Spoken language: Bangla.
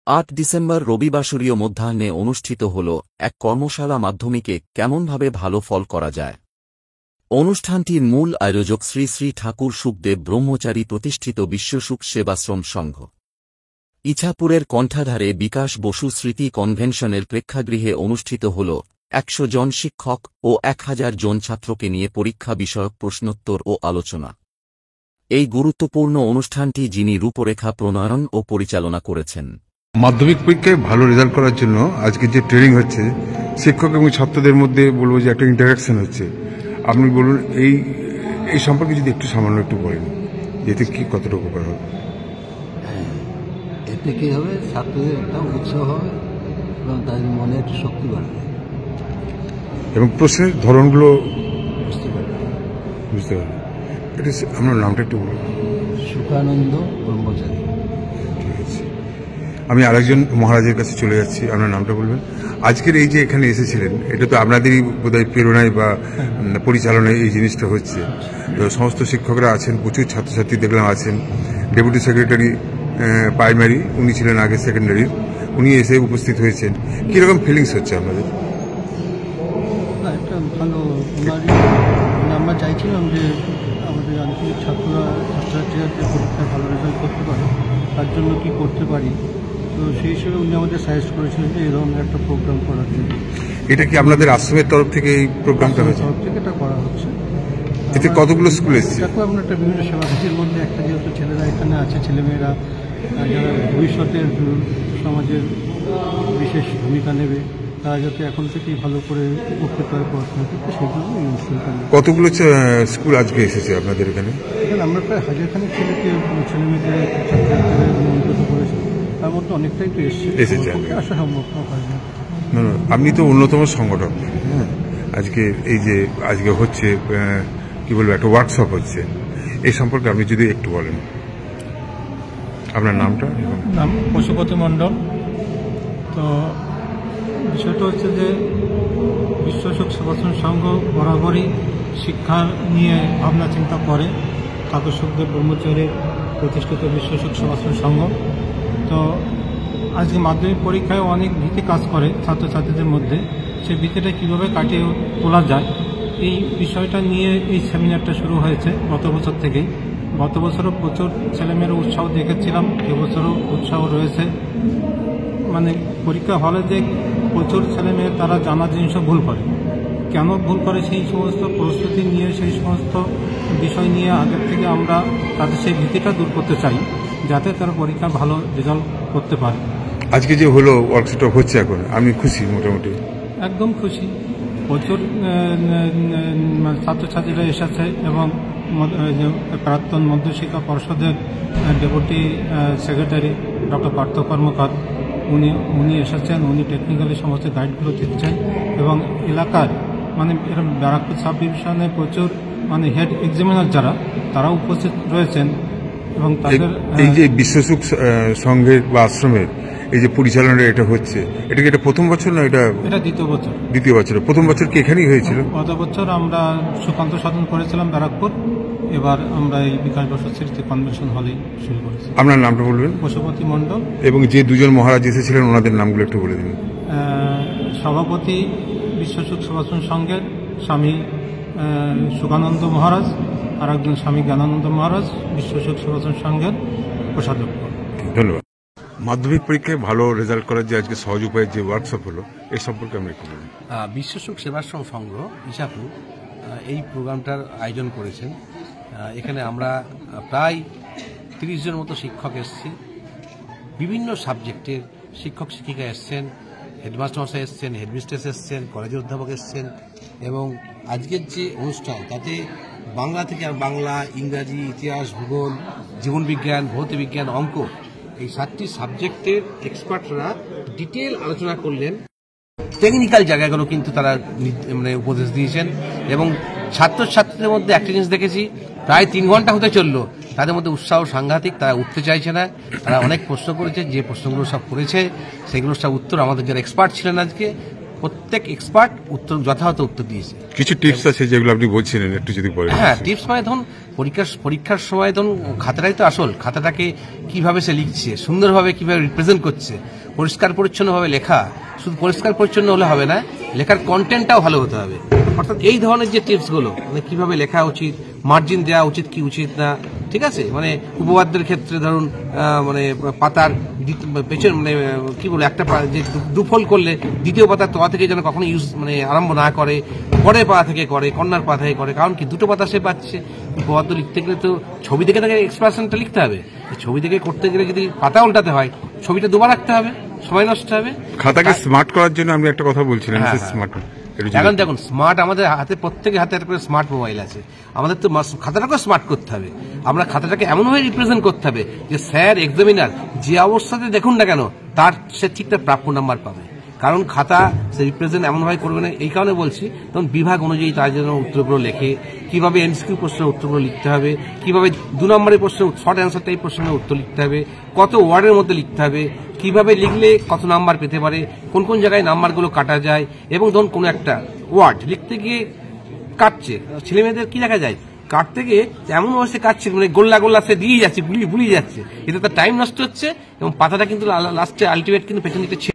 8 ডিসেম্বর রবিবাসরীয় মধ্যাহ্নে অনুষ্ঠিত হল এক কর্মশালা মাধ্যমিকে কেমনভাবে ভালো ফল করা যায়। অনুষ্ঠানটির মূল আয়োজক শ্রী শ্রী ঠাকুর সুখদেব ব্রহ্মচারী প্রতিষ্ঠিত বিশ্বসুখ সেবাশ্রম সংঘ। ইছাপুরের কণ্ঠাধারে বিকাশ বসু স্মৃতি কনভেনশনের প্রেক্ষাগৃহে অনুষ্ঠিত হল 100 জন শিক্ষক ও 1000 জন ছাত্রকে নিয়ে পরীক্ষা বিষয়ক প্রশ্নোত্তর ও আলোচনা। এই গুরুত্বপূর্ণ অনুষ্ঠানটি যিনি রূপরেখা প্রণয়ন ও পরিচালনা করেছেন। মাধ্যমিক পরীক্ষায় ভালো রেজাল্ট করার জন্য আজকে যে ট্রেনিং হচ্ছে, শিক্ষক এবং ছাত্রদের মধ্যে বলবো যে একটা ইন্টারাকশন হচ্ছে। আপনি বলুন এই সম্পর্কে যদি একটু সামান্য একটু বলেন, এতে কি কতটা উপকার হবে? এতে কি হবে, ছাত্রদের একটা উৎসাহ হবে এবং তাদের মনে একটা শক্তি বাড়বে এবং প্রশ্নের ধরনগুলো বুঝতে পারবে। এটা আপনার নামটা একটু বলুন। সুখানন্দ ব্রহ্মচারী। ঠিক আছে, আমি আরেকজন মহারাজের কাছে চলে যাচ্ছি। আপনার নামটা বলবেন। আজকের এই যে এখানে এসেছিলেন, এটা তো আপনাদেরই বোধহয় প্রেরণায় বা পরিচালনায় এই জিনিসটা হচ্ছে। তো সমস্ত শিক্ষকরা আছেন, প্রচুর ছাত্রছাত্রী দেখলাম আছেন। ডেপুটি সেক্রেটারি প্রাইমারি, উনি ছিলেন আগে সেকেন্ডারির, উনি এসে উপস্থিত হয়েছেন। কীরকম ফিলিংস হচ্ছে আপনাদের? একটা ভালো, আমরা চাইছিলাম যে আমাদের আঞ্চলিক ছাত্রছাত্রীরা পরীক্ষায় ভালো রেজাল্ট করতে পারে, তার জন্য কী করতে পারি। তো সেই হিসেবে উনি আমাদের সাজেস্ট করেছিলেন যে এই ধরনের একটা প্রোগ্রাম করার জন্য। এটা কি আপনাদের আশ্রমের তরফ থেকে এই প্রোগ্রামটা হয়েছে? তরফ থেকে এটা করা হচ্ছে। এতে কতগুলো স্কুল এসেছে? দেখো, আমরা একটা বিভিন্ন সেবাকাজের মধ্যে একটা, যেহেতু ছেলেরা এখানে আছে, ছেলেমেয়েরা যারা ভবিষ্যতের সমাজের বিশেষ ভূমিকা নেবে, তারা যাতে এখন থেকেই ভালো করে উপকৃত হয় পড়াশোনা করতে, সেই জন্য এই অনুষ্ঠানটা। কতগুলো স্কুল আজকে এসেছে আপনাদের এখানে? এখানে আমরা প্রায় 1000খানেক ছেলেমেয়েদের ছাত্রছাত্রীদের নিমন্ত্রিত করেছি, তার মধ্যে অনেকটাই তো এসেছে, আসা সম্ভব হয় না। আপনি তো অন্যতম সংগঠক। হ্যাঁ, আজকে এই যে আজকে হচ্ছে কি বলবো, একটা ওয়ার্কশপ হচ্ছে, এই সম্পর্কে আপনি যদি একটু বলেন। আপনার নামটা? নাম পশুপতি মণ্ডল। তো বিষয়টা হচ্ছে যে বিশ্বসুখ সেবাশ্রম সংঘ বরাবরই শিক্ষা নিয়ে ভাবনা চিন্তা করে। ঠাকুর সুখদেব ব্রহ্মচারীর প্রতিষ্ঠিত বিশ্বসুখ সেবাশ্রম সংঘ। তো আজকে মাধ্যমিক পরীক্ষায় অনেক ভীতি কাজ করে ছাত্রছাত্রীদের মধ্যে, সেই ভীতিটা কীভাবে কাটিয়ে তোলা যায়, এই বিষয়টা নিয়ে এই সেমিনারটা শুরু হয়েছে গত বছর থেকেই। গত বছরও প্রচুর ছেলেমেয়েরা উৎসাহ দেখেছিলাম, এবছরও উৎসাহ রয়েছে। মানে পরীক্ষা হলে যে প্রচুর ছেলেমেয়ে তারা জানা জিনিসও ভুল করে, কেন ভুল করে সেই সমস্ত প্রস্তুতি নিয়ে, সেই সমস্ত বিষয় নিয়ে আগের থেকে আমরা তাদের সেই ভীতিটা দূর করতে চাই, যাতে তারা পরীক্ষা ভালো রেজাল্ট করতে পারে। আজকে যে হলো ওয়ার্কশপটা হচ্ছে, এখন আমি খুশি, মোটামুটি একদম খুশি। প্রচুর ছাত্রছাত্রীরা এসেছে এবং প্রাক্তন মধ্যশিক্ষা পর্ষদের ডেপুটি সেক্রেটারি ডক্টর পার্থ কর্মকার উনি এসেছেন। উনি টেকনিক্যালি সমস্ত গাইডগুলো দিচ্ছেন এবং এলাকার এরকম ব্যারাকপুর সাব ডিভিশনে প্রচুর হেড এক্সামিনার যারা, তারা উপস্থিত রয়েছেন এবং তাদের এই যে বিশ্বসুখ সংঘের বা আশ্রমের এই যে পরিচালনা এটা হচ্ছে, এটা কি এটা প্রথম বছর না? এটা দ্বিতীয় বছর। দ্বিতীয় বছর। প্রথম বছর কি এখানেই হয়েছিল? গত বছর আমরা সুকান্ত সাধন করেছিলাম ব্যারাকপুর, এবার আমরা এই বিকাশ বসু স্মৃতি কনভেনশন হলেই শুরু করেছি। আপনার নামটা বলবেন? পশুপতি মণ্ডল। এবং যে দুজন মহারাজ এসেছিলেন ওনাদের নামগুলো একটু বলে দিন। সভাপতি বিশ্বসুখ সেবাশ্রম সংঘের স্বামী সুখানন্দ মহারাজ, আর একজন স্বামী জ্ঞানানন্দ মহারাজ, বিশ্বসুখ সেবাশ্রম সংঘের কোষাধ্যক্ষ। ধন্যবাদ। মাধ্যমিক পরীক্ষায় ভালো রেজাল্ট করার যে আজকে সহজ উপায়ের যে ওয়ার্কশপ হলো, এই সম্পর্কে আমরা একটু বলুন। বিশ্বসুখ সেবাশ্রম সংঘ ইছাপুর এই প্রোগ্রামটার আয়োজন করেছেন। এখানে আমরা প্রায় 30 জন মতো শিক্ষক এসেছি, বিভিন্ন সাবজেক্টের শিক্ষক শিক্ষিকা এসছেন, হেডমাস্টার মশাই এসছেন, হেডমিস্ট্রেস এসছেন, কলেজের অধ্যাপক এসছেন। এবং আজকের যে অনুষ্ঠান, তাতে বাংলা থেকে আর বাংলা, ইংরাজি, ইতিহাস, ভূগোল, জীবনবিজ্ঞান, ভৌতবিজ্ঞান, অঙ্ক, এই 7টি সাবজেক্টের এক্সপার্টরা ডিটেল আলোচনা করলেন। টেকনিক্যাল জায়গাগুলো কিন্তু তারা উপদেশ দিয়েছেন এবং ছাত্রছাত্রীদের মধ্যে একটা জিনিস দেখেছি, প্রায় 3 ঘন্টা হতে চললো, তাদের মধ্যে উৎসাহ সাংঘাতিক। তারা উঠতে চাইছে না, তারা অনেক প্রশ্ন করেছে, যে প্রশ্নগুলো সব করেছে সেগুলোর সব উত্তর আমাদের যারা এক্সপার্ট ছিলেন আজকে, প্রত্যেক এক্সপার্ট উত্তর যথাযথ উত্তর দিয়েছে। কিছু টিপস আছে যেগুলো আপনি বলছিলেন, একটু যদি বলেন। হ্যাঁ, টিপস ধরুন পরীক্ষার সময় তখন খাতাটাই তো আসল, খাতাটাকে কিভাবে সে লিখছে, সুন্দরভাবে কিভাবে রিপ্রেজেন্ট করছে, পরিষ্কার পরিচ্ছন্নভাবে লেখা, শুধু পরিষ্কার পরিচ্ছন্ন হলে হবে না, লেখার কন্টেন্টটাও ভালো হতে হবে। অর্থাৎ এই ধরনের যে টিপসগুলো, মানে কিভাবে লেখা উচিত, মার্জিন দেওয়া উচিত কি উচিত না, ঠিক আছে, মানে উপবাদ্যের ক্ষেত্রে ধরুন মানে পাতার পেছন মানে কি বলে একটা যে দুফল করলে দ্বিতীয় পাতার তোয়া থেকে যেন কখনো মানে আরম্ভ না করে, পরের পাতা থেকে করে, কন্যার পাতা থেকে করে, কারণ কি দুটো পাতা সে পাচ্ছে। উপবাদ্য লিখতে গেলে তো ছবি দেখে তাকে এক্সপ্রেশনটা লিখতে হবে, ছবি দেখে করতে গেলে যদি পাতা উল্টাতে হয় ছবিটা দুবার রাখতে হবে, সময় নষ্ট হবে। খাতাকে স্মার্ট করার জন্য আমি একটা কথা বলছিলাম, স্মার্ট এখন দেখুন স্মার্ট আমাদের হাতে, প্রত্যেকের হাতে একটা করে স্মার্ট মোবাইল আছে, আমাদের তো খাতাটাকে স্মার্ট করতে হবে। আমরা খাতাটাকে এমনভাবে রিপ্রেজেন্ট করতে হবে যে স্যার এক্সামিনার যে অবস্থাতে দেখুন না কেন তার সে ঠিক তার প্রাপ্য নাম্বার পাবে। কারণ খাতা সে রিপ্রেজেন্ট এমনভাবে করবে না, এই কারণে বলছি, তখন বিভাগ অনুযায়ী তার জন্য উত্তরগুলো লেখে, কিভাবে এমসিকিউ প্রশ্নের উত্তরগুলো লিখতে হবে, কিভাবে 2 নম্বরের প্রশ্নের শর্ট অ্যান্সার টাইপ প্রশ্নের উত্তর লিখতে হবে, কত ওয়ার্ডের মধ্যে লিখতে হবে, কিভাবে লিখলে কত নাম্বার পেতে পারে, কোন কোন জায়গায় নাম্বারগুলো কাটা যায়, এবং ধরুন কোনো একটা ওয়ার্ড লিখতে গিয়ে কাটছে, ছেলেমেয়েদের কি দেখা যায় কাটতে গিয়ে এমন অবস্থা কাটছে মানে গোল্লা গোল্লা সে দিয়ে যাচ্ছে, বুলিয়ে যাচ্ছে, এতে তার টাইম নষ্ট হচ্ছে এবং পাতাটা কিন্তু লাস্টে আলটিমেট কিন্তু পেছন দিকে